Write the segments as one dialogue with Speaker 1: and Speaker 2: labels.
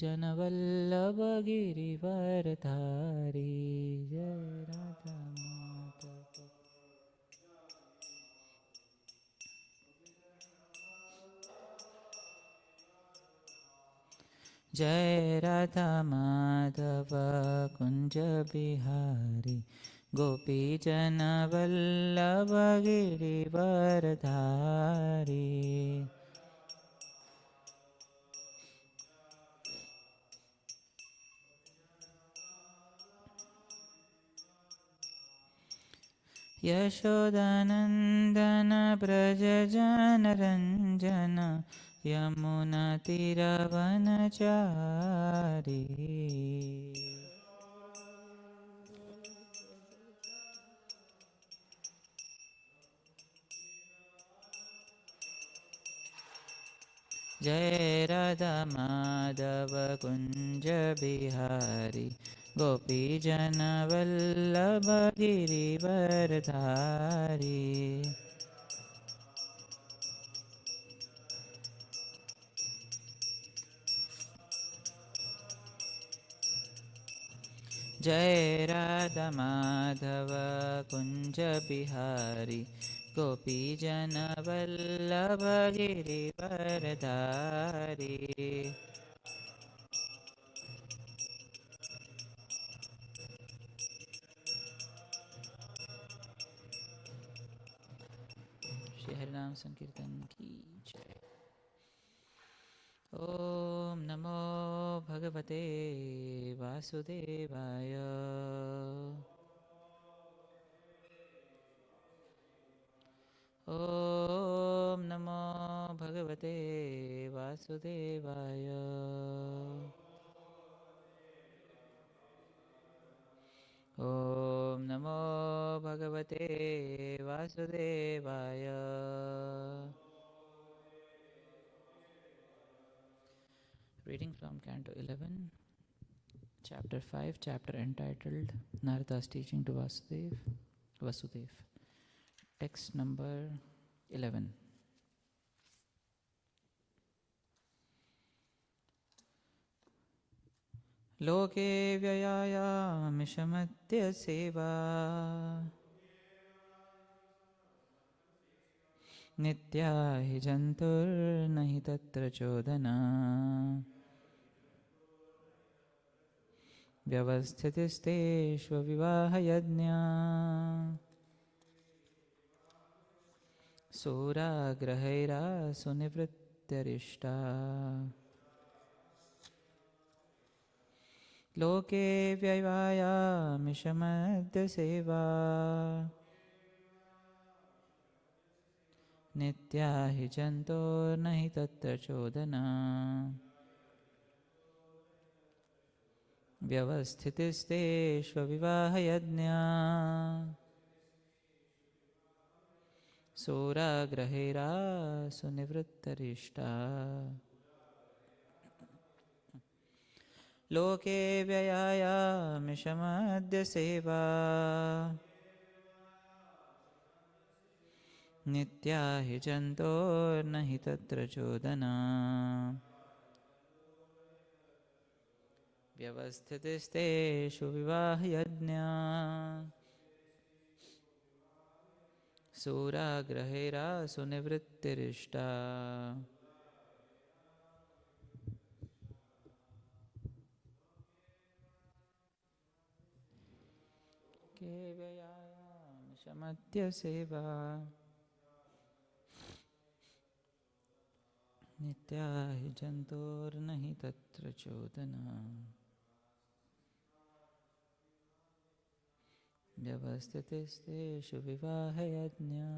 Speaker 1: जनवल्लभ गिरिवरधारी जय राधा माधव। जय राधा माधव कुंज बिहारी गोपी जनवल्लभ गिरिवरधारी। यशोदानन्दन व्रज जनरञ्जन यमुनातिरवनचारी। जय राधा माधव कुंज बिहारी गोपी जनवल्लभ गिरिवरधारी। जय राधा माधव कुंज बिहारी गोपी जनवल्लभ गिरिवरधारी। श्री हरिनाम संकीर्तन की जय। ओम नमो भगवते वासुदेवाय। ओम नमो भगवते वासुदेवाय। ओम नमो भगवते वासुदेवाय। Reading from Canto 11, Chapter 5, chapter entitled Narada's Teaching to Vasudev. Text number 11. लोके व्ययायामिषमद्य सेवा नित्या हि जन्तुर्न हि तत्र चोदना व्यवस्थितिस्तेष्वविवाहयज्ञा सूराग्रहैरासु निवृत्त्यरिष्टा लोके व्ययायामिषमद्य सेवा नित्या हि जन्तोर्न हि तत्र चोदना व्यवस्थितिस्तेष्वविवाहयज्ञा सूराग्रहैरासु निवृत्तरिष्टा लोके व्ययायामिषमद्य सेवा नित्या हि जन्तोर्न हि तत्र चोदना व्यवस्थितिस्तेषु विवाहयज्ञा सूराग्रहैरासु निवृत्तिरिष्टा के व्ययायामिषमद्य सेवा नित्या हि जन्तोर्न हि तत्र चोदना व्यवस्थितिस्तेषु विवाहयज्ञा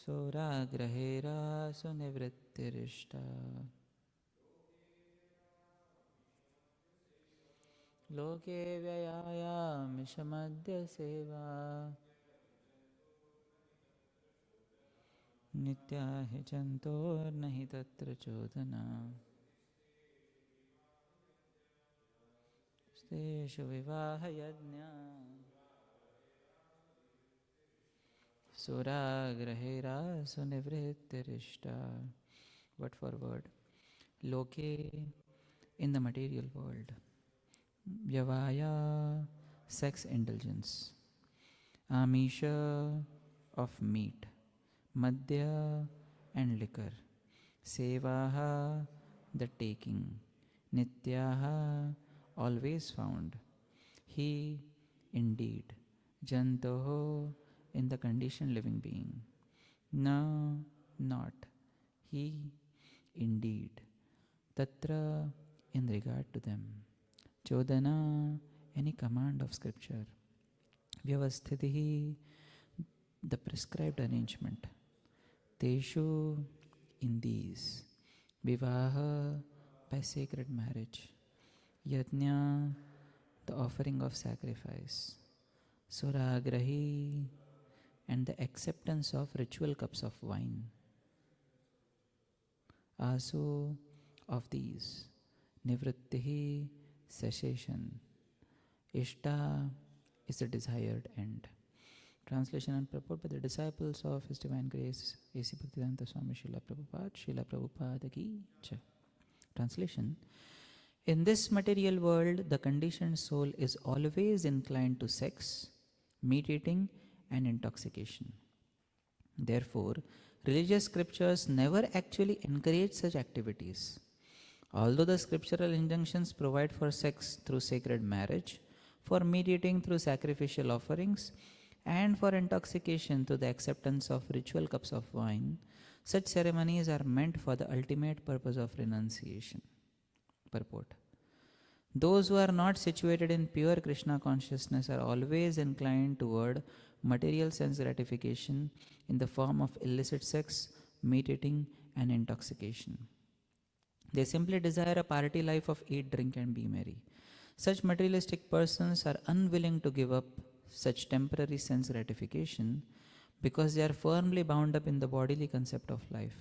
Speaker 1: सूराग्रहैरासु निवृत्तिरिष्टा लोके व्ययायामिषमद्य सेवा नित्या हि जन्तोर्न हि तत्र चोदना स्तेषु विवाहयज्ञा सुराग्रहैरासु निवृत्तिरिष्टा word for word. Loke, in the material world. Vyavaya, sex indulgence. Amisha, of meat. Madhya, and liquor. Sevaha, the taking. Nityaha, always found. He, indeed. Jantoho, in the conditioned living being. Na, not. He, indeed. Tatra, in regard to them. Chodana, any command of scripture. Vyavasthitihi, the prescribed arrangement. Teshu, in these. Vivaha, by sacred marriage. Yajna, the offering of sacrifice. Suragrahi, and the acceptance of ritual cups of wine. Asu, of these. Nivrittihi, cessation. Ishta is the desired end. Translation and purport by the disciples of His Divine Grace, A.C. Bhaktivedanta Swami Srila Prabhupada, Srila Prabhupada Ki Jai. Translation: in this material world, the conditioned soul is always inclined to sex, meat eating, and intoxication. Therefore, religious scriptures never actually encourage such activities. Although the scriptural injunctions provide for sex through sacred marriage, for meat eating through sacrificial offerings, and for intoxication through the acceptance of ritual cups of wine, such ceremonies are meant for the ultimate purpose of renunciation. Purport: those who are not situated in pure Krishna consciousness are always inclined toward material sense gratification in the form of illicit sex, meat eating, and intoxication. They simply desire a party life of eat, drink, and be merry. Such materialistic persons are unwilling to give up such temporary sense gratification because they are firmly bound up in the bodily concept of life.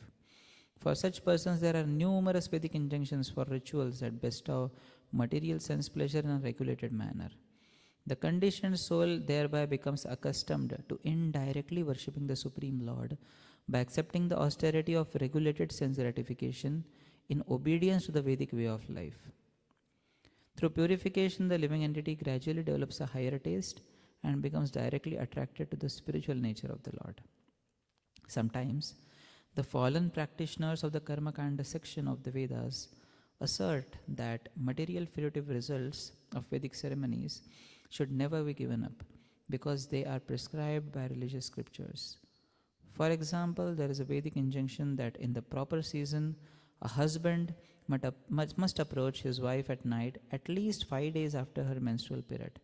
Speaker 1: For such persons, there are numerous Vedic injunctions for rituals that bestow material sense pleasure in a regulated manner. The conditioned soul thereby becomes accustomed to indirectly worshipping the Supreme Lord by accepting the austerity of regulated sense gratification in obedience to the Vedic way of life. Through purification, the living entity gradually develops a higher taste and becomes directly attracted to the spiritual nature of the Lord. Sometimes, the fallen practitioners of the Karma Kanda section of the Vedas assert that material fruitive results of Vedic ceremonies should never be given up because they are prescribed by religious scriptures. For example, there is a Vedic injunction that in the proper season, a husband must approach his wife at night at least 5 days after her menstrual period,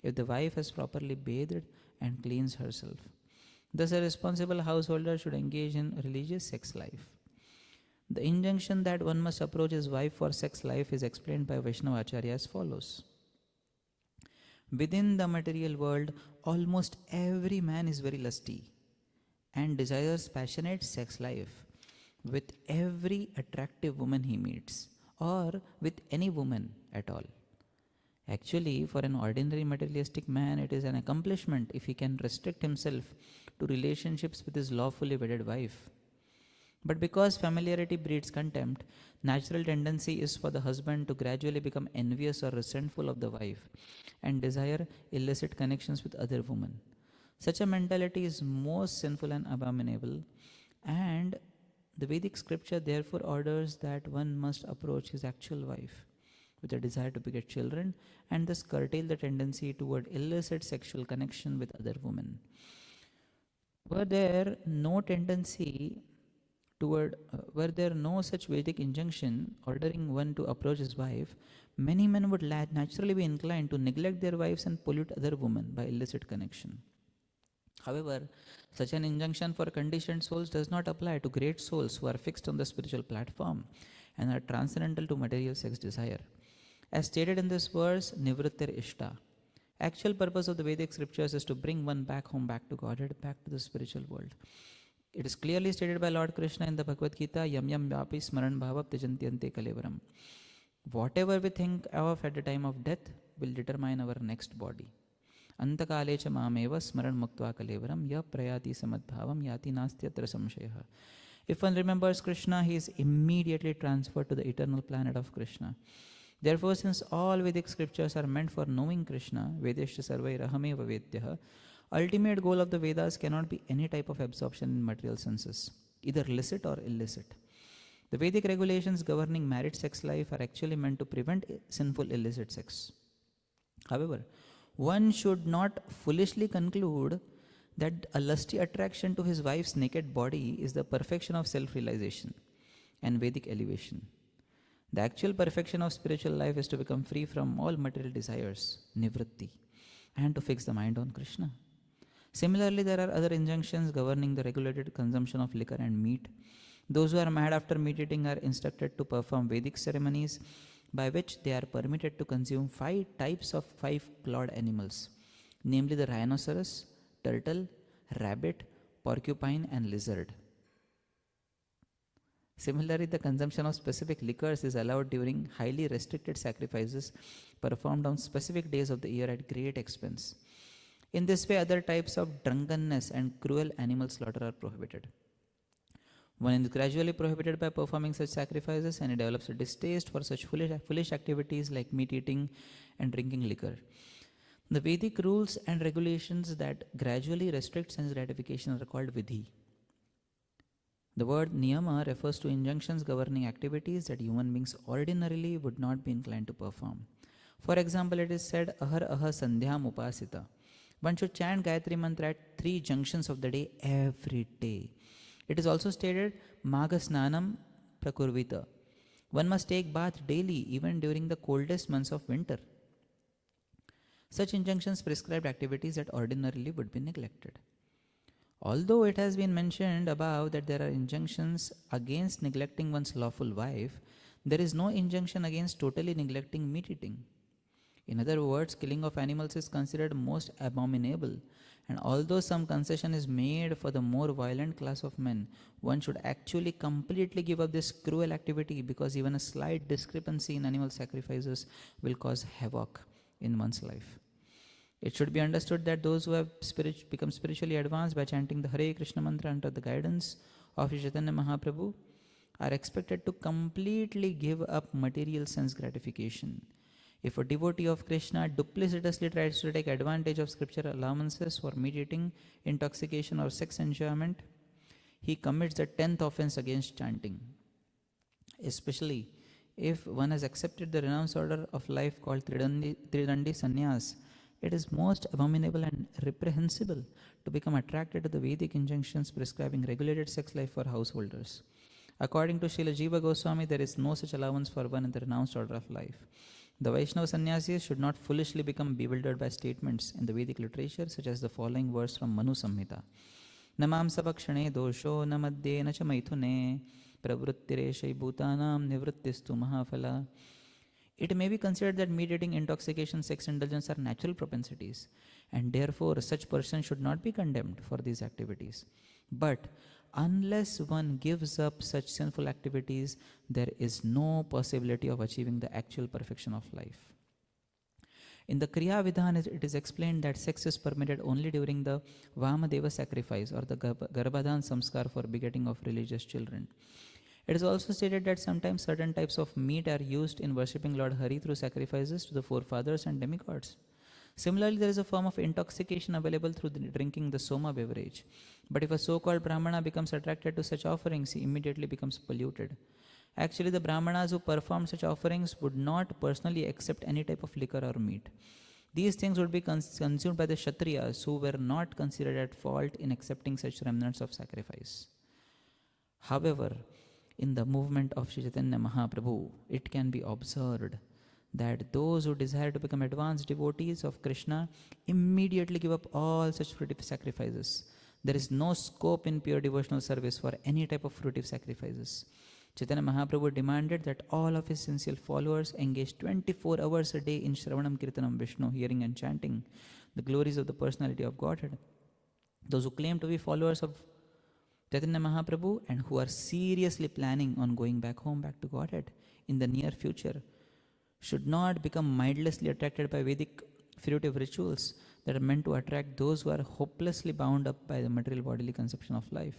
Speaker 1: if the wife has properly bathed and cleansed herself. Thus, a responsible householder should engage in religious sex life. The injunction that one must approach his wife for sex life is explained by Vaishnava Acharya as follows. Within the material world, almost every man is very lusty and desires passionate sex life with every attractive woman he meets, or with any woman at all. Actually, for an ordinary materialistic man, it is an accomplishment if he can restrict himself to relationships with his lawfully wedded wife. But because familiarity breeds contempt, natural tendency is for the husband to gradually become envious or resentful of the wife and desire illicit connections with other women. Such a mentality is most sinful and abominable, and the Vedic scripture therefore orders that one must approach his actual wife with a desire to beget children and thus curtail the tendency toward illicit sexual connection with other women. Were there no such Vedic injunction ordering one to approach his wife, many men would naturally be inclined to neglect their wives and pollute other women by illicit connection. However, such an injunction for conditioned souls does not apply to great souls who are fixed on the spiritual platform and are transcendental to material sex desire. As stated in this verse, Nivrittir Ishta. Actual purpose of the Vedic scriptures is to bring one back home, back to Godhead, back to the spiritual world. It is clearly stated by Lord Krishna in the Bhagavad Gita, Yam Yam Vyapi Smaran Bhavav Tijantiyante Kalevaram. Whatever we think of at the time of death will determine our next body. Antakale cha mameva smaran muktva kalevaram ya prayati samadbhavam yati nastyatra samshayaha. If one remembers Krishna, he is immediately transferred to the eternal planet of Krishna. Therefore, since all Vedic scriptures are meant for knowing Krishna, Vedeshya Sarvairahameva Vedyaha, ultimate goal of the Vedas cannot be any type of absorption in material senses, either licit or illicit. The Vedic regulations governing married sex life are actually meant to prevent sinful illicit sex. However, one should not foolishly conclude that a lusty attraction to his wife's naked body is the perfection of self-realization and Vedic elevation. The actual perfection of spiritual life is to become free from all material desires, nivritti, and to fix the mind on Krishna. Similarly, there are other injunctions governing the regulated consumption of liquor and meat. Those who are mad after meat eating are instructed to perform Vedic ceremonies by which they are permitted to consume 5 types of 5-clawed animals, namely the rhinoceros, turtle, rabbit, porcupine, and lizard. Similarly, the consumption of specific liquors is allowed during highly restricted sacrifices performed on specific days of the year at great expense. In this way, other types of drunkenness and cruel animal slaughter are prohibited. One is gradually prohibited by performing such sacrifices, and he develops a distaste for such foolish activities like meat eating and drinking liquor. The Vedic rules and regulations that gradually restrict sense gratification are called vidhi. The word niyama refers to injunctions governing activities that human beings ordinarily would not be inclined to perform. For example, it is said, ahar aha sandhyam upasita. One should chant Gayatri mantra at 3 junctions of the day every day. It is also stated, maga snanam prakurvita. One must take bath daily, even during the coldest months of winter. Such injunctions prescribed activities that ordinarily would be neglected. Although it has been mentioned above that there are injunctions against neglecting one's lawful wife, there is no injunction against totally neglecting meat eating. In other words, killing of animals is considered most abominable, and although some concession is made for the more violent class of men, one should actually completely give up this cruel activity, because even a slight discrepancy in animal sacrifices will cause havoc in one's life. It should be understood that those who have become spiritually advanced by chanting the Hare Krishna mantra under the guidance of Chaitanya Mahaprabhu are expected to completely give up material sense gratification. If a devotee of Krishna duplicitously tries to take advantage of scriptural allowances for meat eating, intoxication, or sex enjoyment, he commits the 10th offense against chanting. Especially if one has accepted the renounced order of life called Tridandi Sannyas, it is most abominable and reprehensible to become attracted to the Vedic injunctions prescribing regulated sex life for householders. According to Srila Jiva Goswami, there is no such allowance for one in the renounced order of life. The Vaishnava sannyasis should not foolishly become bewildered by statements in the Vedic literature, such as the following verse from Manu Samhita. Namam sabakshane dosho namadye nacha maithune pravrittireshay bhutanam nivrittistu mahaphala. It may be considered that meat eating, intoxication, sex indulgence are natural propensities, and therefore such person should not be condemned for these activities. But unless one gives up such sinful activities, there is no possibility of achieving the actual perfection of life. In the Kriya Vidhan, it is explained that sex is permitted only during the Vamadeva sacrifice or the Garbhadhan Samskar for begetting of religious children. It is also stated that sometimes certain types of meat are used in worshipping Lord Hari through sacrifices to the forefathers and demigods. Similarly, there is a form of intoxication available through drinking the Soma beverage. But if a so-called Brahmana becomes attracted to such offerings, he immediately becomes polluted. Actually, the Brahmanas who perform such offerings would not personally accept any type of liquor or meat. These things would be consumed by the Kshatriyas, who were not considered at fault in accepting such remnants of sacrifice. However, in the movement of Sri Chaitanya Mahaprabhu, it can be observed that those who desire to become advanced devotees of Krishna immediately give up all such fruitive sacrifices. There is no scope in pure devotional service for any type of fruitive sacrifices. Chaitanya Mahaprabhu demanded that all of his sincere followers engage 24 hours a day in Shravanam Kirtanam Vishnu, hearing and chanting the glories of the personality of Godhead. Those who claim to be followers of Chaitanya Mahaprabhu and who are seriously planning on going back to Godhead in the near future should not become mindlessly attracted by Vedic fruitive rituals that are meant to attract those who are hopelessly bound up by the material bodily conception of life.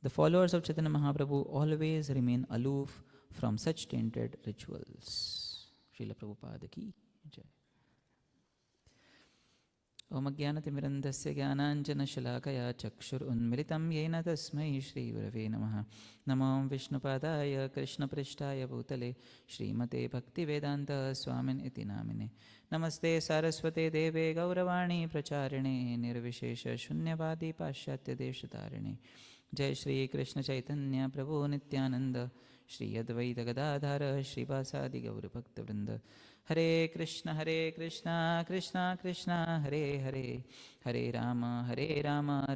Speaker 1: The followers of Chaitanya Mahaprabhu always remain aloof from such tainted rituals. Srila Prabhupada ki jai. Om Ajnanatimirandasya Jnananjana Shalakaya Chakshurunmilitam Yena Tasmai Shri Gurave Namaha. Namo Vishnupadaya Krishna Prishtaya Bhutale Srimate Bhakti Vedanta Swamin Iti Namine. Namaste Saraswate Deve Gauravani Pracharine Nirvishesha Shunyavadi Pashyatya Deshatarine. Jai Shri Krishna Chaitanya Prabhu Nityananda Shri Advaita Gadadhara Shri Vasadi Gaura Bhakta Vrinda. Hare Krishna Krishna Krishna Hare Hare Hare Rama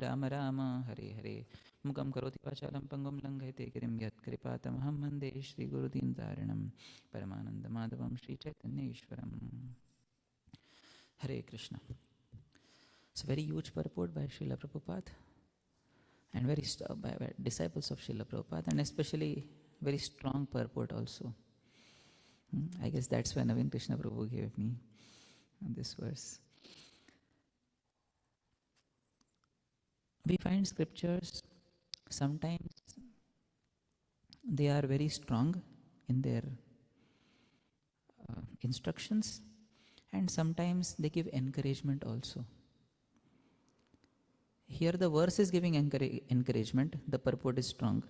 Speaker 1: Rama Rama Hare Hare. Mukam karoti vachalam pangam langhayate girim yat kripatamaham vande Shri Guru Dintaranam Paramananda Madhavam Shri Chaitanya Ishwaram. Hare Krishna. It's a very huge purport by Srila Prabhupada and very by disciples of Srila Prabhupada, and especially very strong purport also. I guess that's why Naveen Krishna Prabhu gave me this verse. We find scriptures, sometimes they are very strong in their instructions, and sometimes they give encouragement also. Here the verse is giving encouragement, the purport is strong.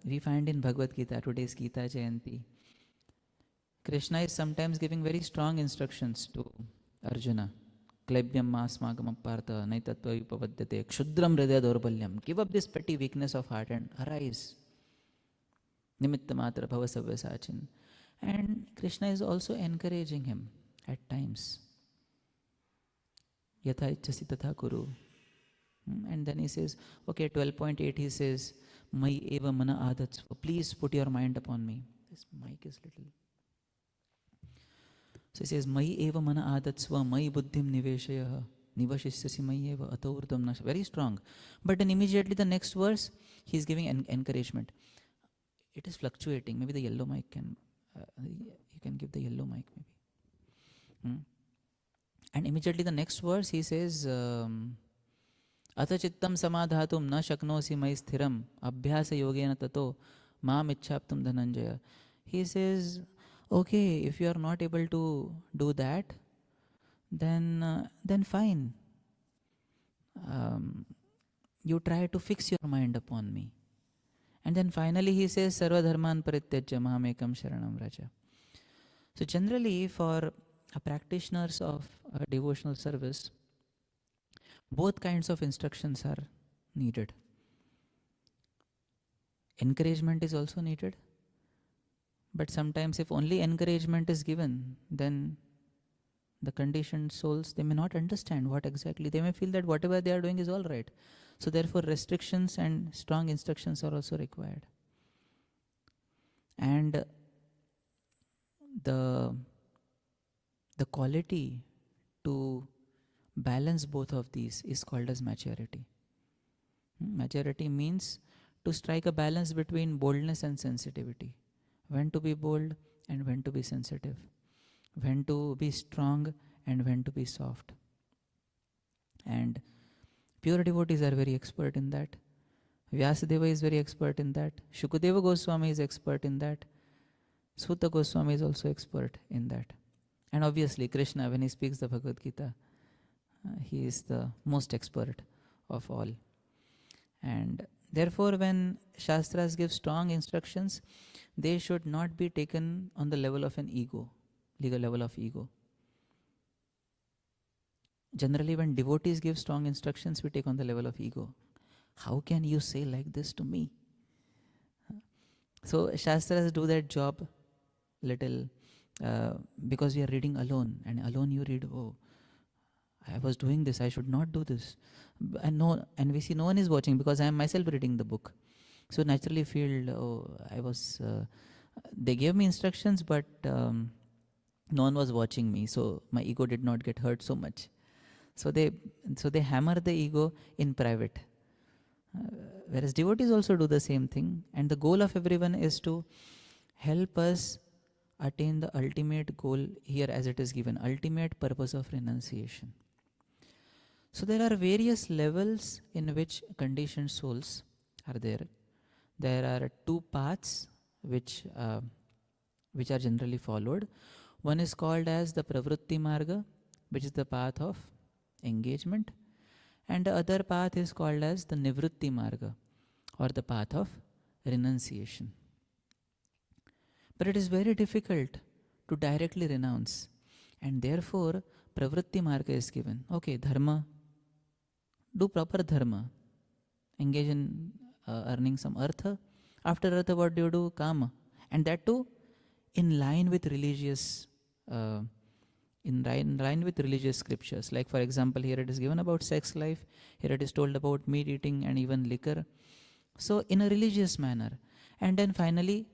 Speaker 1: We find in Bhagavad Gita, today's Gita Jayanti, Krishna is sometimes giving very strong instructions to Arjuna. Klebhyam masmagam apartha naitatva upavadyate kshudram hridaya dorbalyam. Give up this petty weakness of heart and arise. Nimitta matra bhava savyasachin. And Krishna is also encouraging him at times. Yatha ichchasi tatha kuru. And then he says, okay, 12.8 he says, Mai eva mana adatsva. Please put your mind upon me. This mic is little. So he says, Mai eva mana adatsva, Mai buddhim niveshaya, nivashisyasi Mai eva ataurdam nasha. Very strong. But then immediately the next verse, he is giving encouragement. It is fluctuating. Maybe the yellow mic can, you can give the yellow mic maybe. And immediately the next verse, he says, Atha chittam samadhatum na shaknosi mai sthiram abhyasa yogena tato maam ichchaptum dhananjaya. He says, okay, if you are not able to do that, then fine. You try to fix your mind upon me. And then finally he says, sarva dharman parityajya mahamekam sharanam vraja. So generally for practitioners of devotional service, both kinds of instructions are needed. Encouragement is also needed. But sometimes if only encouragement is given, then the conditioned souls, they may not understand what exactly. They may feel that whatever they are doing is all right. So therefore restrictions and strong instructions are also required. And the quality to balance both of these is called as maturity. Maturity means to strike a balance between boldness and sensitivity. When to be bold and when to be sensitive. When to be strong and when to be soft. And pure devotees are very expert in that. Vyasadeva is very expert in that. Shukadeva Goswami is expert in that. Sutta Goswami is also expert in that. And obviously Krishna, when he speaks the Bhagavad Gita, he is the most expert of all. And therefore when Shastras give strong instructions, they should not be taken on the level of an ego, legal level of ego. Generally when devotees give strong instructions, we take on the level of ego. How can you say like this to me? So Shastras do that job little because we are reading alone, and alone you read, oh, I was doing this, I should not do this. And we see no one is watching because I am myself reading the book. So naturally feel, they gave me instructions, but no one was watching me. So my ego did not get hurt so much. So they hammer the ego in private. Whereas devotees also do the same thing. And the goal of everyone is to help us attain the ultimate goal here as it is given, ultimate purpose of renunciation. So there are various levels in which conditioned souls are there. There are two paths which are generally followed. One is called as the Pravritti Marga, which is the path of engagement, and the other path is called as the Nivritti Marga, or the path of renunciation. But it is very difficult to directly renounce, and therefore Pravritti Marga is given. Okay, dharma, do proper dharma, engage in earning some artha. After artha, what do? Kama. And that too in line with religious religious scriptures. Like for example, here it is given about sex life, here it is told about meat eating and even liquor. So in a religious manner. And then finally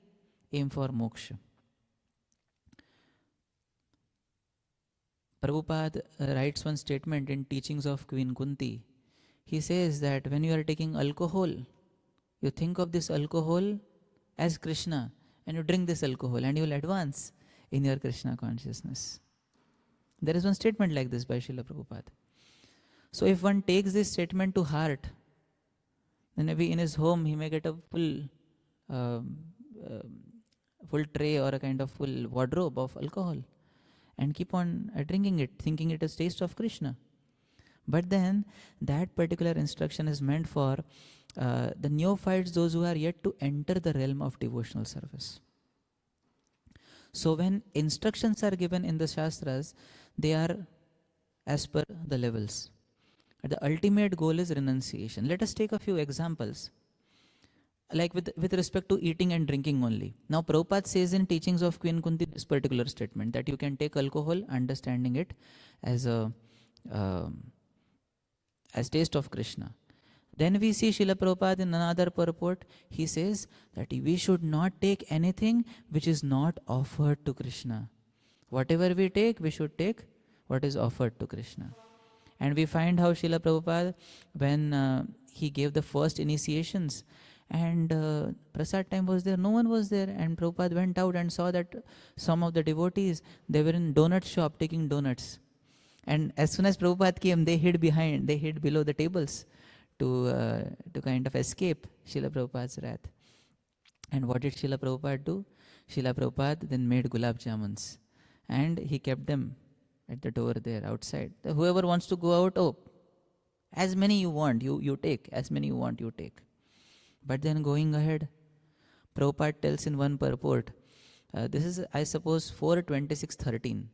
Speaker 1: aim for moksha. Prabhupada writes one statement in Teachings of Queen Kunti. He says that when you are taking alcohol, you think of this alcohol as Krishna, and you drink this alcohol and you will advance in your Krishna consciousness. There is one statement like this by Srila Prabhupada. So if one takes this statement to heart, then maybe in his home he may get a full tray or a kind of full wardrobe of alcohol and keep on drinking it, thinking it is taste of Krishna. But then that particular instruction is meant for the neophytes, those who are yet to enter the realm of devotional service. So when instructions are given in the Shastras, they are as per the levels. The ultimate goal is renunciation. Let us take a few examples. Like with respect to eating and drinking only. Now Prabhupada says in Teachings of Queen Kunti this particular statement, that you can take alcohol, understanding it as taste of Krishna. Then we see Srila Prabhupada in another purport, he says that we should not take anything which is not offered to Krishna. Whatever we take, we should take what is offered to Krishna. And we find how Srila Prabhupada, when he gave the first initiations, and prasad time was there, no one was there, and Prabhupada went out and saw that some of the devotees, they were in donut shop taking donuts. And as soon as Prabhupada came, they hid below the tables to kind of escape Srila Prabhupada's wrath. And what did Srila Prabhupada do? Srila Prabhupada then made gulab jamuns, and he kept them at the door there outside. Whoever wants to go out, as many you want, you take. As many you want, you take. But then going ahead, Prabhupada tells in one purport, this is, I suppose, 4:26:13.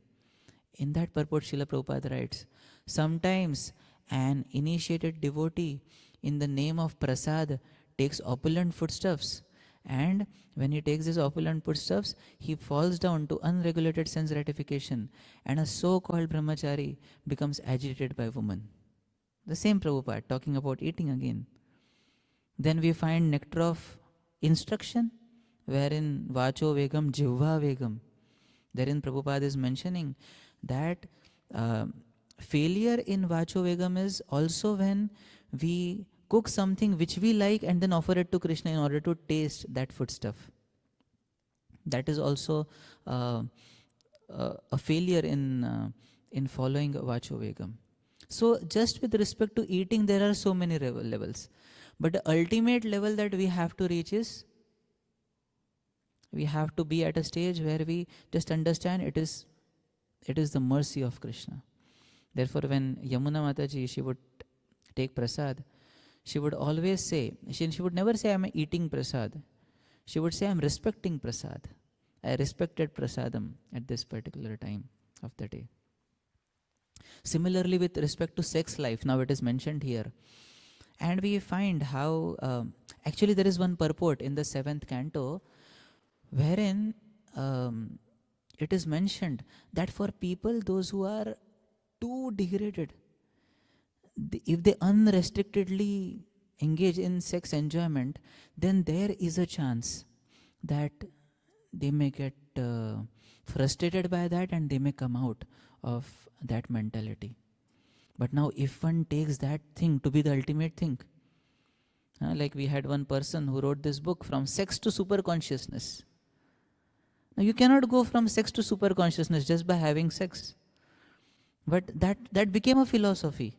Speaker 1: In that purport, Srila Prabhupada writes, sometimes an initiated devotee in the name of prasad takes opulent foodstuffs, and when he takes these opulent foodstuffs, he falls down to unregulated sense gratification, and a so-called brahmachari becomes agitated by woman. The same Prabhupada talking about eating again. Then we find nectar of instruction, wherein vacho vegam, jivva vegam. Therein Prabhupada is mentioning that failure in vacho vegam is also when we cook something which we like and then offer it to Krishna in order to taste that foodstuff. That is also a failure in following vacho vegam. So just with respect to eating, there are so many levels. But the ultimate level that we have to reach is, we have to be at a stage where we just understand it is the mercy of Krishna. Therefore, when Yamuna Mataji, she would take prasad, she would always say, she would never say, I am eating prasad. She would say, I am respecting prasad. I respected prasadam at this particular time of the day. Similarly, with respect to sex life, now it is mentioned here. And we find how, actually there is one purport in the 7th canto, wherein it is mentioned that for people, those who are too degraded, if they unrestrictedly engage in sex enjoyment, then there is a chance that they may get frustrated by that and they may come out of that mentality. But now if one takes that thing to be the ultimate thing, like we had one person who wrote this book, From Sex to Super Consciousness. Now you cannot go from sex to super consciousness just by having sex. But that became a philosophy.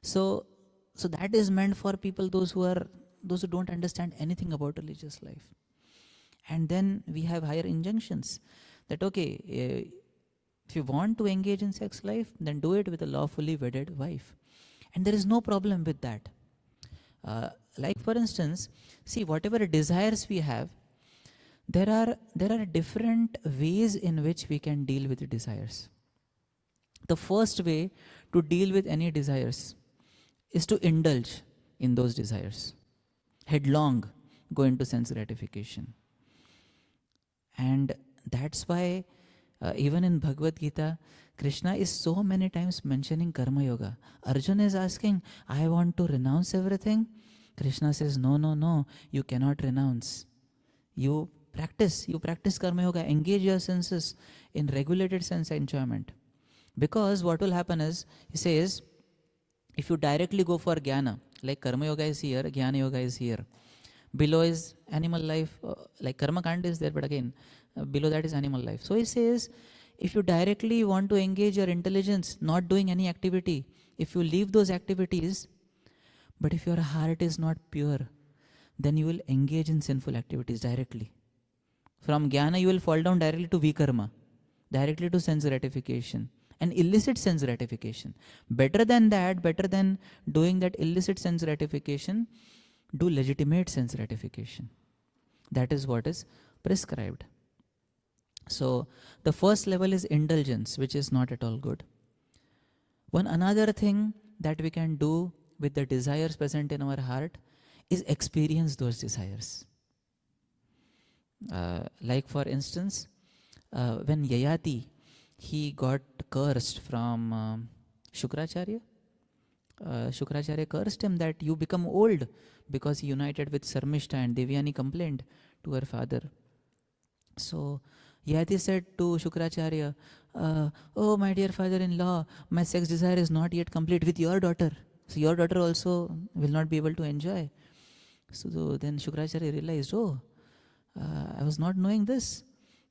Speaker 1: So, so that is meant for people those who don't understand anything about religious life. And then we have higher injunctions that okay, if you want to engage in sex life, then do it with a lawfully wedded wife, and there is no problem with that. Like for instance, see, whatever desires we have, there are different ways in which we can deal with the desires. The first way to deal with any desires is to indulge in those desires, headlong go into sense gratification. And that's why even in Bhagavad Gita, Krishna is so many times mentioning Karma Yoga. Arjuna is asking, I want to renounce everything. Krishna says, no, no, no, you cannot renounce. You practice Karma Yoga, engage your senses in regulated sense enjoyment. Because what will happen is, he says, if you directly go for Jnana, like Karma Yoga is here, Jnana Yoga is here. Below is animal life, like Karma Kanda is there, but again, below that is animal life. So he says, if you directly want to engage your intelligence, not doing any activity, if you leave those activities, but if your heart is not pure, then you will engage in sinful activities directly. From Jnana, you will fall down directly to Vikarma, directly to sense gratification, and illicit sense gratification. Better than that, better than doing that illicit sense gratification, do legitimate sense gratification. That is what is prescribed. So the first level is indulgence, which is not at all good. One another thing that we can do with the desires present in our heart is experience those desires. Like for instance, when Yayati, he got cursed from Shukracharya. Shukracharya cursed him that you become old, because he united with Sarmishta, and Devyani complained to her father. So Yayati said to Shukracharya, oh my dear father-in-law, my sex desire is not yet complete with your daughter. So your daughter also will not be able to enjoy. So then Shukracharya realized, oh, I was not knowing this.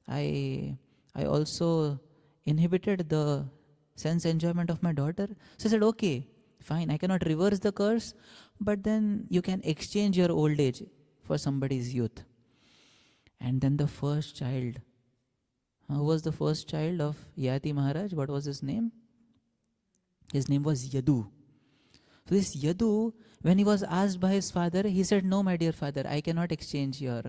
Speaker 1: I also inhibited the sense enjoyment of my daughter. So I said, okay, fine, I cannot reverse the curse, but then you can exchange your old age for somebody's youth. And then the first child, who was the first child of Yati Maharaj? What was his name? His name was Yadu. So this Yadu, when he was asked by his father, he said, no, my dear father, I cannot exchange your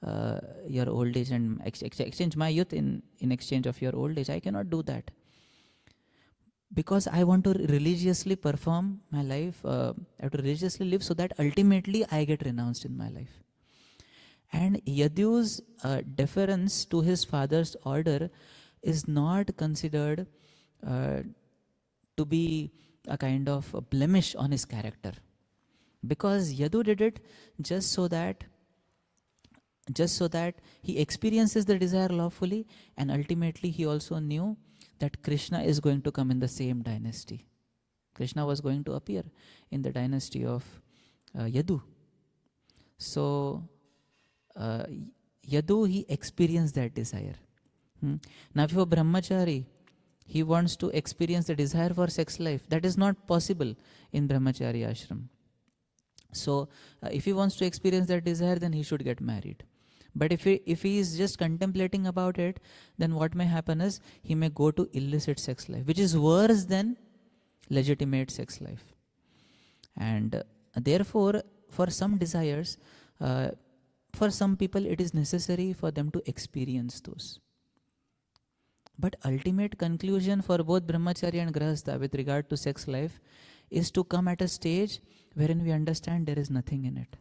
Speaker 1: old age and exchange my youth in exchange of your old age. I cannot do that. Because I want to religiously perform my life, I have to religiously live so that ultimately I get renounced in my life. And Yadu's deference to his father's order is not considered to be a kind of a blemish on his character. Because Yadu did it just so that he experiences the desire lawfully, and ultimately he also knew that Krishna is going to come in the same dynasty. Krishna was going to appear in the dynasty of Yadu. So Yadu, he experienced that desire. Now if a brahmachari, he wants to experience the desire for sex life, that is not possible in brahmachari ashram. So if he wants to experience that desire, then he should get married. But if he is just contemplating about it, then what may happen is he may go to illicit sex life, which is worse than legitimate sex life. And therefore, for some desires, for some people, it is necessary for them to experience those. But ultimate conclusion for both brahmacharya and grahastha with regard to sex life is to come at a stage wherein we understand there is nothing in it.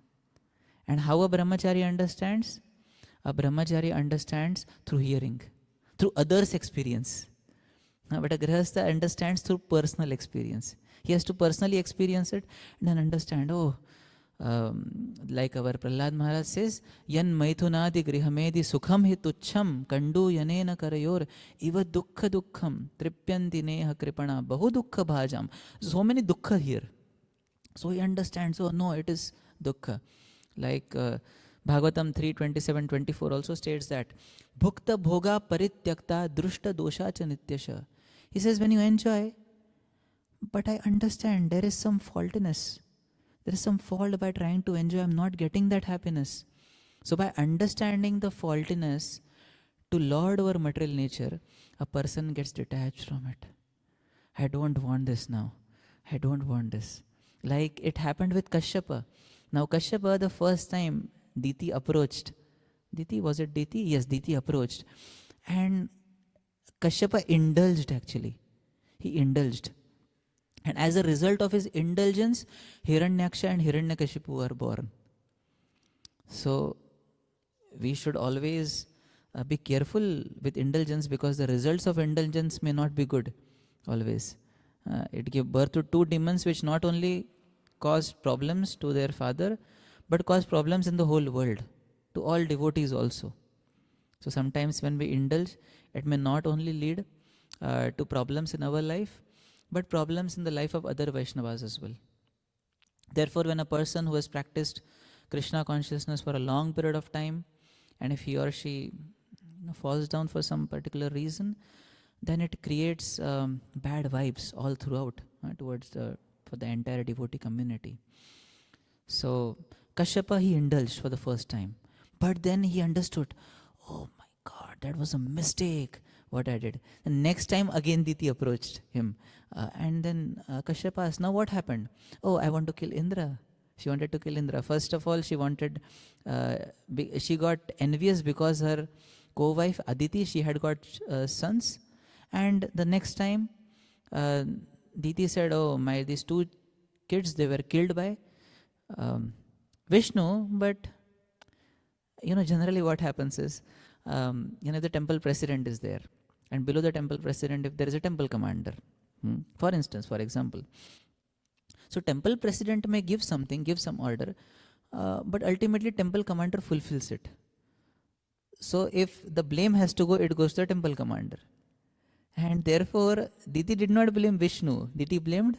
Speaker 1: And how a brahmachari understands? A brahmachari understands through hearing, through others' experience. But a grahastha understands through personal experience. He has to personally experience it and then understand, like our Prahlad Maharaj says, Yan maithunadi grihamedi sukham hi tuchham kandu yanena karayor iva dukkha dukkham tripyanti neha kripana bahu dukkha bhajam. So many dukkha here. So he understands, oh no, it is dukkha. Like Bhagavatam 3:27-24 also states that Bhukta bhoga parityakta drushta dosha cha nityasha. He says when you enjoy, But I understand there is some faultiness. There is some fault by trying to enjoy. I'm not getting that happiness. So by understanding the faultiness to lord over material nature, a person gets detached from it. I don't want this now. I don't want this. Like it happened with Kashyapa. Now Kashyapa, the first time Diti approached. Diti, was it Diti? Yes, Diti approached. And Kashyapa indulged actually. He indulged. And as a result of his indulgence, Hiranyaksha and Hiranyakashipu were born. So we should always be careful with indulgence, because the results of indulgence may not be good always. It gave birth to two demons which not only caused problems to their father, but caused problems in the whole world, to all devotees also. So sometimes when we indulge, it may not only lead to problems in our life, but problems in the life of other Vaishnavas as well. Therefore, when a person who has practiced Krishna consciousness for a long period of time, and if he or she falls down for some particular reason, then it creates bad vibes all throughout for the entire devotee community. So Kashyapa, he indulged for the first time, but then he understood, oh my God, that was a mistake what I did. The next time again Diti approached him, and then Kashyapa asked, now what happened? Oh, I want to kill Indra. She wanted to kill Indra. First of all, she got envious because her co-wife Aditi, she had got sons, and the next time Diti said, oh, these two kids, they were killed by Vishnu. But generally what happens is, the temple president is there, and below the temple president, if there is a temple commander, for example. So temple president may give some order, but ultimately temple commander fulfills it. So if the blame has to go, it goes to the temple commander. And therefore, Diti did not blame Vishnu. Diti blamed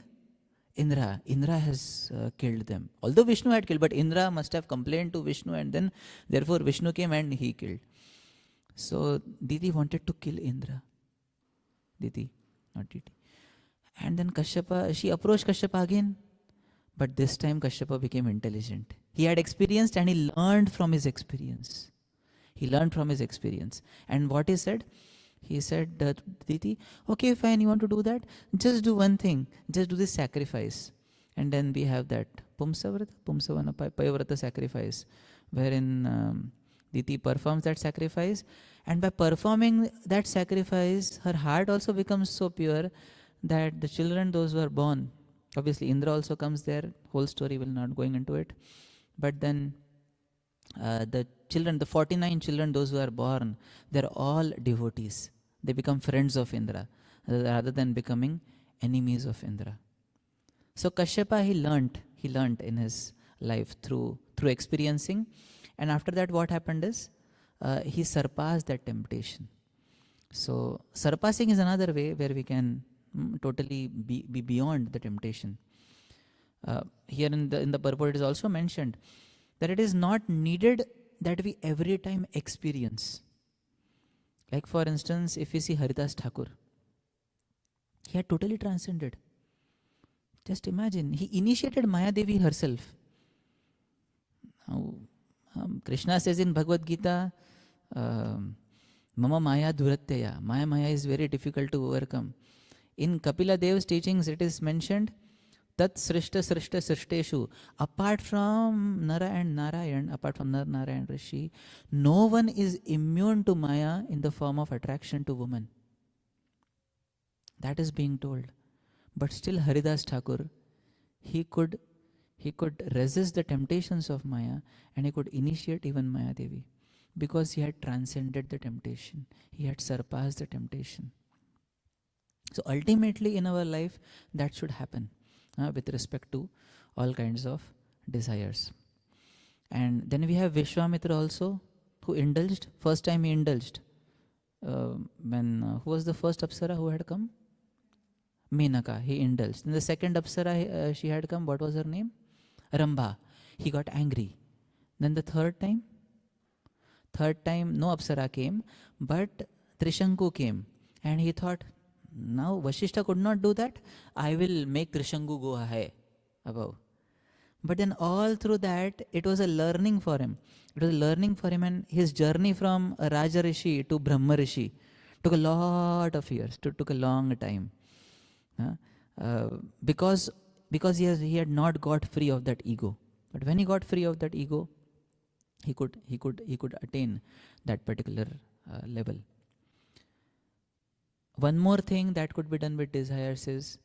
Speaker 1: Indra. Indra has killed them. Although Vishnu had killed, but Indra must have complained to Vishnu, and then therefore Vishnu came and he killed. So Diti wanted to kill Indra. Diti, not Diti. And then Kashyapa, she approached Kashyapa again. But this time Kashyapa became intelligent. He had experienced and he learned from his experience. And what he said? He said, Diti, okay, fine, you want to do that? Just do one thing. Just do this sacrifice. And then we have that Pumsavana Payavrata sacrifice, wherein Diti performs that sacrifice. And by performing that sacrifice, her heart also becomes so pure that the children, those who are born, obviously Indra also comes there, whole story will not going into it, but then the 49 children, those who are born, they're all devotees. They become friends of Indra rather than becoming enemies of Indra. So Kashyapa, he learnt in his life through experiencing, and after that what happened is he surpassed that temptation. So surpassing is another way where we can totally be beyond the temptation. Here in the purport it is also mentioned that it is not needed that we every time experience. Like for instance, if we see Haridas Thakur, he had totally transcended. Just imagine, he initiated Maya Devi herself. Now, Krishna says in Bhagavad Gita, Mama Maya Duratteya. Maya is very difficult to overcome. In Kapila Dev's teachings, it is mentioned, Tat Srishta Srishteshu. Apart from Nara and Narayan, apart from Nara, Nara and Rishi, no one is immune to Maya in the form of attraction to woman. That is being told. But still Haridas Thakur, he could resist the temptations of Maya, and he could initiate even Maya Devi, because he had transcended the temptation. He had surpassed the temptation. So ultimately in our life, that should happen with respect to all kinds of desires. And then we have Vishwamitra also, who indulged. First time he indulged. Who was the first Apsara who had come? Menaka, he indulged. Then the second Apsara, she had come. What was her name? Rambha. He got angry. Then the third time no Apsara came, but Trishanku came. And he thought, Now Vashishta could not do that. I will make Krishangu go high above. But then all through that, it was a learning for him. It was a learning for him, and his journey from a Raja Rishi to Brahma Rishi took a lot of years, took a long time. Because he had not got free of that ego. But when he got free of that ego, he could attain that particular level. One more thing that could be done with desires is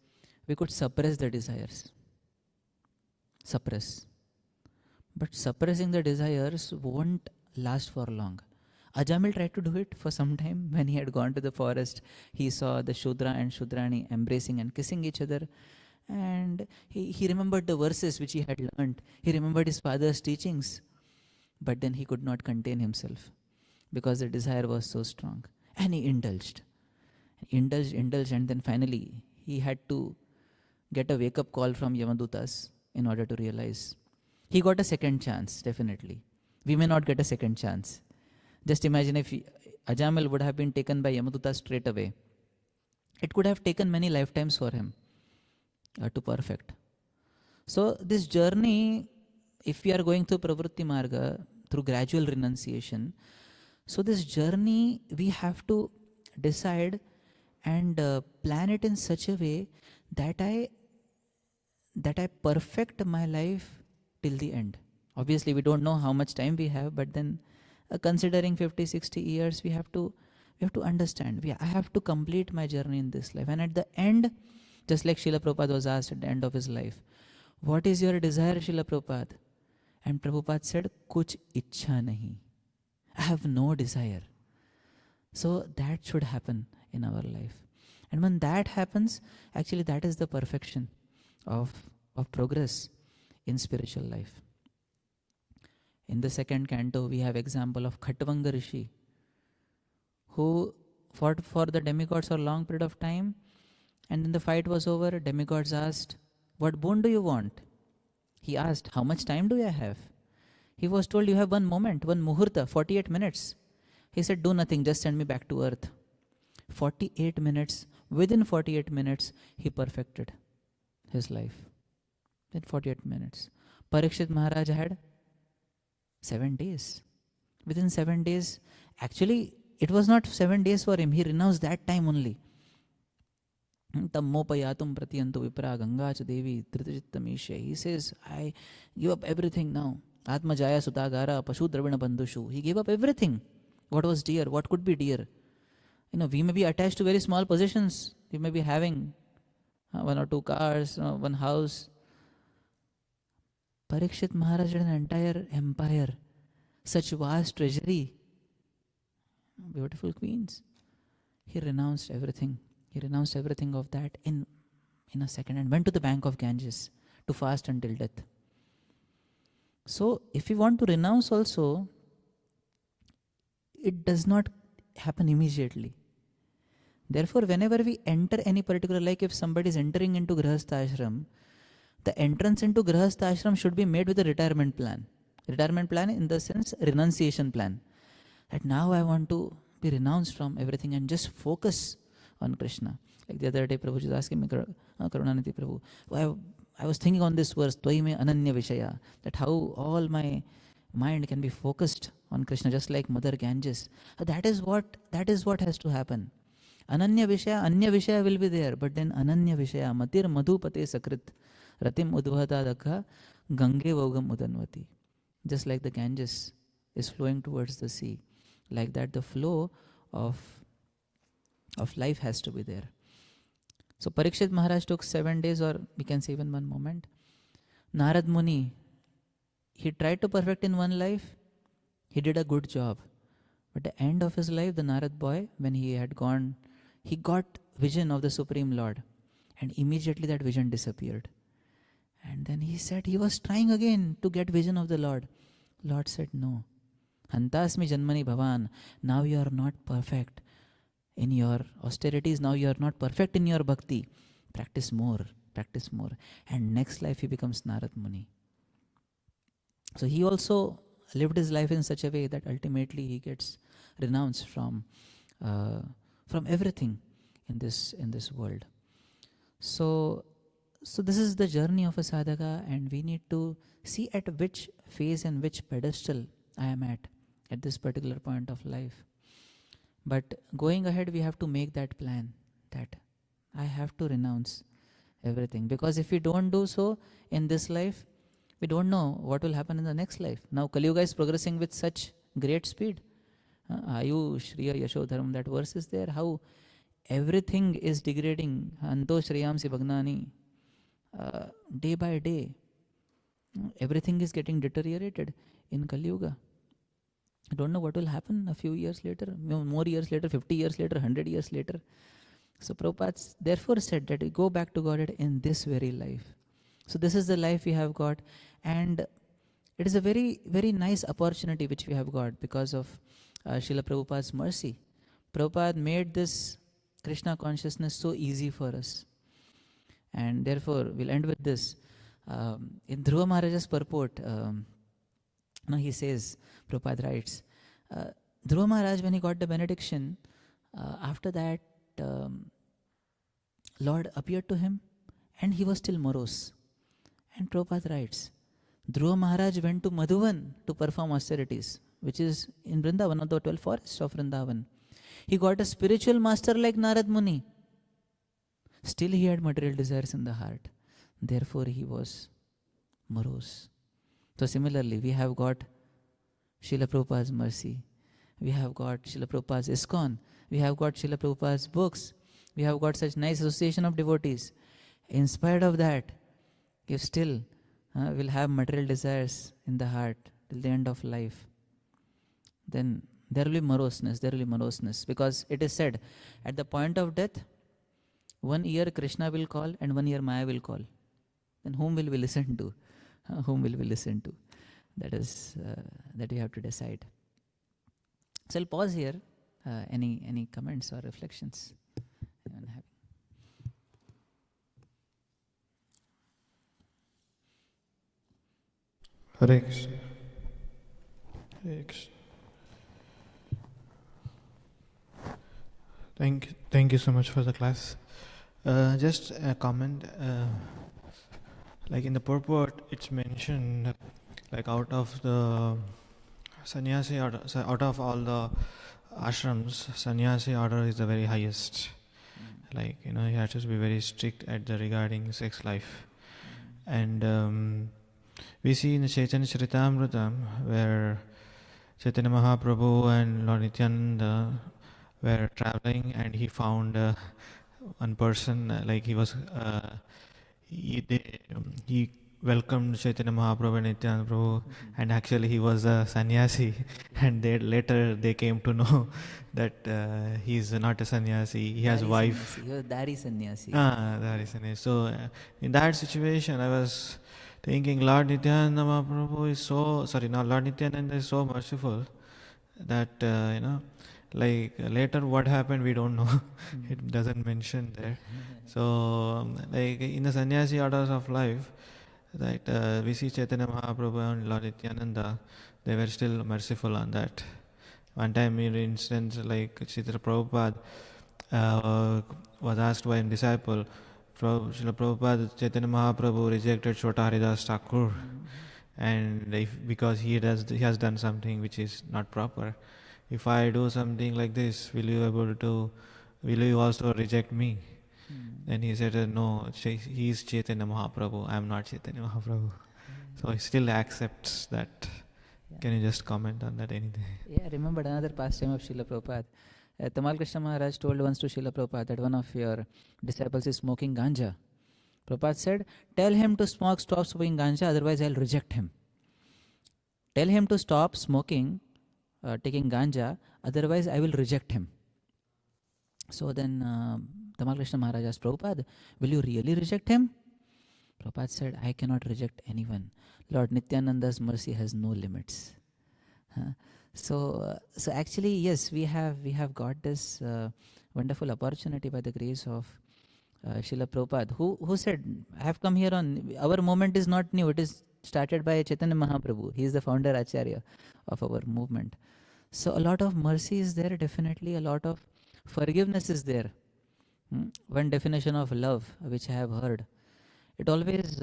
Speaker 1: we could suppress the desires. Suppress. But suppressing the desires won't last for long. Ajamil tried to do it for some time. When he had gone to the forest, he saw the Shudra and Shudrani embracing and kissing each other. And he remembered the verses which he had learned. He remembered his father's teachings. But then he could not contain himself because the desire was so strong. And he indulged, and then finally he had to get a wake-up call from Yamadutas in order to realize. He got a second chance, definitely. We may not get a second chance. Just imagine if Ajamil would have been taken by Yamadutas straight away. It could have taken many lifetimes for him to perfect. So this journey, if we are going through Pravritti Marga, through gradual renunciation, so this journey we have to decide and plan it in such a way that I perfect my life till the end. Obviously, we don't know how much time we have, but then considering 50, 60 years, we have to understand. I have to complete my journey in this life. And at the end, just like Srila Prabhupada was asked at the end of his life, what is your desire, Srila Prabhupada? And Prabhupada said, Kuch ichha nahi. I have no desire. So that should happen in our life. And when that happens, actually that is the perfection of progress in spiritual life. In the second canto, we have example of Khatvanga Rishi, who fought for the demigods for a long period of time, and when the fight was over, demigods asked, what boon do you want? He asked, how much time do I have? He was told, you have one moment, one muhurta, 48 minutes. He said, do nothing, just send me back to earth. 48 minutes, within 48 minutes, he perfected his life. In 48 minutes. Parikshit Maharaj had 7 days. Within 7 days, actually, it was not 7 days for him. He renounced that time only. Tammopayatum pratyantu vipra gangacha devi dhritachittamishya. He says, I give up everything now. Atma jaya sutagara pashu dravina bandhushu. He gave up everything. What was dear? What could be dear? We may be attached to very small possessions. We may be having 1 or 2 cars, 1 house. Parikshit Maharaj had an entire empire, such vast treasury, beautiful queens. He renounced everything. He renounced everything of that in a second and went to the bank of Ganges to fast until death. So, if we want to renounce also, it does not happen immediately. Therefore, whenever we enter any particular, like if somebody is entering into Grihastha Ashram, the entrance into Grihastha Ashram should be made with a retirement plan. Retirement plan in the sense, renunciation plan. That now I want to be renounced from everything and just focus on Krishna. Like the other day, Prabhuji was asking me, Karunaniti Prabhu, I was thinking on this verse, Tvai me ananya vishaya, that how all my mind can be focused on Krishna, just like Mother Ganges. That is what has to happen. Ananya vishaya, anya vishaya will be there, but then ananya vishaya, matir madhupate sakrit, ratim udvata dakha, gange vogam udanvati. Just like the Ganges is flowing towards the sea, like that the flow of life has to be there. So Parikshit Maharaj took 7 days, or we can say even 1 moment. Narad Muni, he tried to perfect in 1 life. He did a good job. But at the end of his life, the Narad boy, when he had gone, he got vision of the Supreme Lord. And immediately that vision disappeared. And then he said he was trying again to get vision of the Lord. Lord said, no. Hantasmi janmani bhavan. Now you are not perfect in your austerities. Now you are not perfect in your bhakti. Practice more. Practice more. And next life he becomes Narad Muni. So he also lived his life in such a way that ultimately he gets renounced from everything in this world. So this is the journey of a sadhaka, and we need to see at which phase and which pedestal I am at this particular point of life. But going ahead, we have to make that plan that I have to renounce everything, because if we don't do so in this life, we don't know what will happen in the next life. Now Kali Yuga is progressing with such great speed. Ayu Shriya Yasho Dharma, that verse is there, how everything is degrading. Anto Shriyamsi Bhagnani, day by day, everything is getting deteriorated in Kali Yuga. I don't know what will happen a few years later, more years later, 50 years later, 100 years later. So Prabhupada therefore said that we go back to Godhead in this very life. So this is the life we have got, and it is a very, very nice opportunity which we have got because of Srila Prabhupada's mercy. Prabhupada made this Krishna consciousness so easy for us. And therefore, we'll end with this. In Dhruva Maharaja's purport, he says, Prabhupada writes, Dhruva Maharaj, when he got the benediction, after that, Lord appeared to him and he was still morose. And Prabhupada writes, Dhruva Maharaj went to Madhuvan to perform austerities, which is in Vrindavan, one of the 12 forests of Vrindavan. He got a spiritual master like Narad Muni. Still he had material desires in the heart. Therefore he was morose. So similarly, we have got Srila Prabhupada's mercy. We have got Srila Prabhupada's ISKCON. We have got Srila Prabhupada's books. We have got such nice association of devotees. In spite of that, if still will have material desires in the heart till the end of life, then there will be moroseness, because it is said, at the point of death, 1 year Krishna will call and 1 year Maya will call. Then whom will we listen to? Whom will we listen to? That is, that we have to decide. So I'll pause here. Any comments or reflections anyone having?
Speaker 2: Hare Krishna. Hare Krishna. Thank you so much for the class. Just a comment. Like in the purport, it's mentioned, like out of the sannyasi order, out of all the ashrams, sannyasi order is the very highest. Like, you have to be very strict at the regarding sex life. And we see in the Chaitanya Charitamrita where Chaitanya Mahaprabhu and Lord Nityananda were traveling, and he found one person, like he was, he welcomed Chaitanya Mahaprabhu and Nityananda Prabhu, and actually he was a sannyasi, and later they came to know that he is not a sannyasi, he has a wife.
Speaker 1: He was Dari sannyasi.
Speaker 2: Dari sannyasi. So in that situation I was thinking, Lord Nityananda Mahaprabhu is Lord Nityananda is so merciful that, like later what happened we don't know. It doesn't mention there. So like in the sannyasi orders of life, that we see Chaitanya Mahaprabhu and Lord Nityananda, they were still merciful on that. One time, in instance, like Srila Prabhupada was asked by a disciple, Srila Prabhupada, Chaitanya Mahaprabhu rejected Chota Haridas Thakur, and because he has done something which is not proper. If I do something like this, will you also reject me? Then he said, no, he is Chaitanya Mahaprabhu, I am not Chaitanya Mahaprabhu. So he still accepts that.
Speaker 1: Yeah.
Speaker 2: Can you just comment on that anything?
Speaker 1: Yeah, I remembered another pastime of Srila Prabhupada. Tamal Krishna Maharaj told once to Srila Prabhupada that one of your disciples is smoking ganja. Prabhupada said, tell him to stop smoking ganja, otherwise I'll reject him. Tell him to stop smoking, taking ganja, otherwise I will reject him. So then Tamal Krishna Maharaj asked Prabhupada, will you really reject him? Prabhupada said, I cannot reject anyone. Lord Nityananda's mercy has no limits. So actually, yes, we have got this wonderful opportunity by the grace of Srila Prabhupada, who said, I have come here on, our movement is not new, it is started by Chaitanya Mahaprabhu. He is the founder Acharya of our movement. So a lot of mercy is there, definitely, a lot of forgiveness is there. One definition of love which I have heard, it always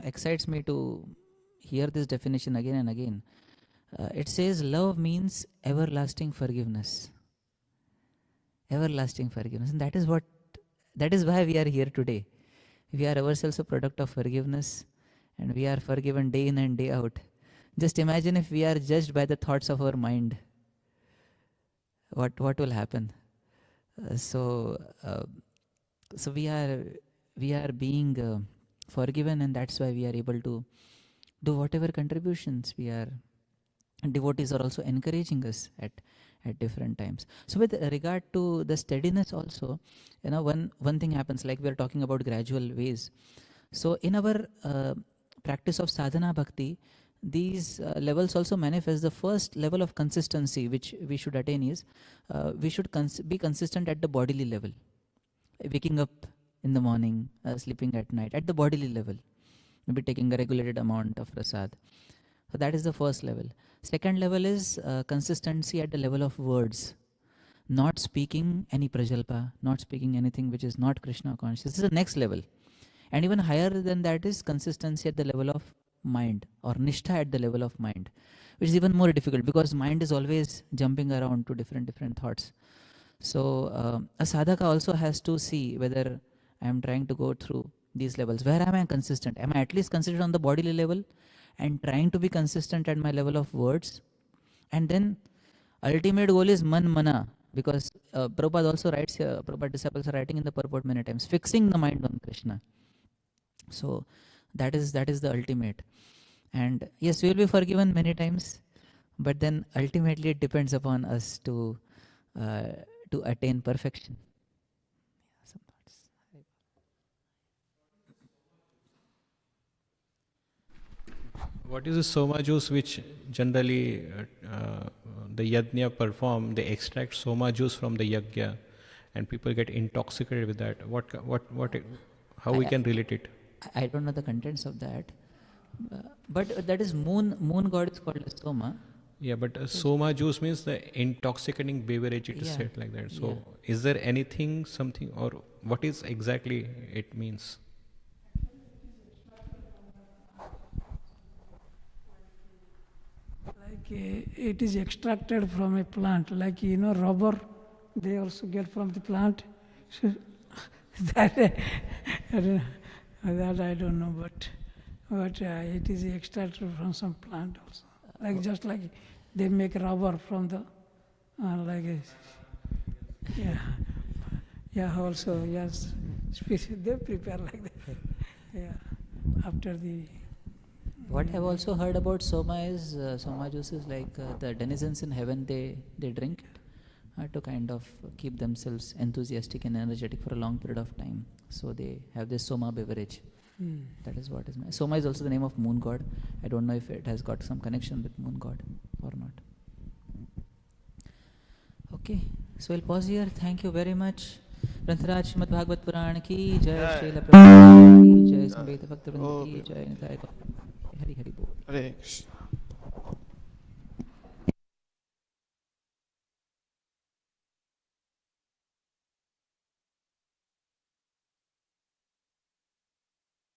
Speaker 1: excites me to hear this definition again and again. It says love means everlasting forgiveness. Everlasting forgiveness. And that is why we are here today. We are ourselves a product of forgiveness, and we are forgiven day in and day out. Just imagine if we are judged by the thoughts of our mind. What will happen? So we are being forgiven, and that's why we are able to do whatever contributions we are. And devotees are also encouraging us at different times. So with regard to the steadiness also, one thing happens, like we are talking about gradual ways. So in our practice of sadhana bhakti, these levels also manifest. The first level of consistency which we should attain is we should be consistent at the bodily level, waking up in the morning, sleeping at night, at the bodily level, maybe taking a regulated amount of prasad. So that is the first level. Second level is consistency at the level of words, not speaking any prajalpa, not speaking anything which is not Krishna conscious. This is the next level. And even higher than that is consistency at the level of mind, or nishtha at the level of mind, which is even more difficult because mind is always jumping around to different thoughts. So a sadhaka also has to see whether I am trying to go through these levels. Where am I consistent? Am I at least consistent on the bodily level and trying to be consistent at my level of words? And then ultimate goal is man mana, because Prabhupada also writes here, Prabhupada disciples are writing in the purport many times, fixing the mind on Krishna. So that is the ultimate. And yes, we will be forgiven many times, but then ultimately it depends upon us to attain perfection. Some thoughts.
Speaker 3: What is the soma juice which generally the yajna perform? They extract soma juice from the yajna, and people get intoxicated with that. How we can relate it?
Speaker 1: I don't know the contents of that, but that is moon god is called as soma.
Speaker 3: Yeah, but soma juice means the intoxicating beverage. It is said like that. So, is there anything, something, or what is exactly it means?
Speaker 4: Like it is extracted from a plant, like rubber, they also get from the plant. So that I don't know, but it is extracted from some plant also. Like just like they make rubber from the also yes, they prepare like that. After the.
Speaker 1: What I've also heard about soma is soma juice is like the denizens in heaven, they drink it to kind of keep themselves enthusiastic and energetic for a long period of time. So they have this soma beverage. That is what is meant. Soma is also the name of moon god. I don't know if it has got some connection with moon god or not. Okay, so we'll pause here. Thank you very much. ग्रंथराज Shrimad Bhagavat पुराण की जय, श्रील प्रभुपाद की जय, संवेद भक्त वृंद की जय, हरि हरि बोल.
Speaker 2: Hare Krishna.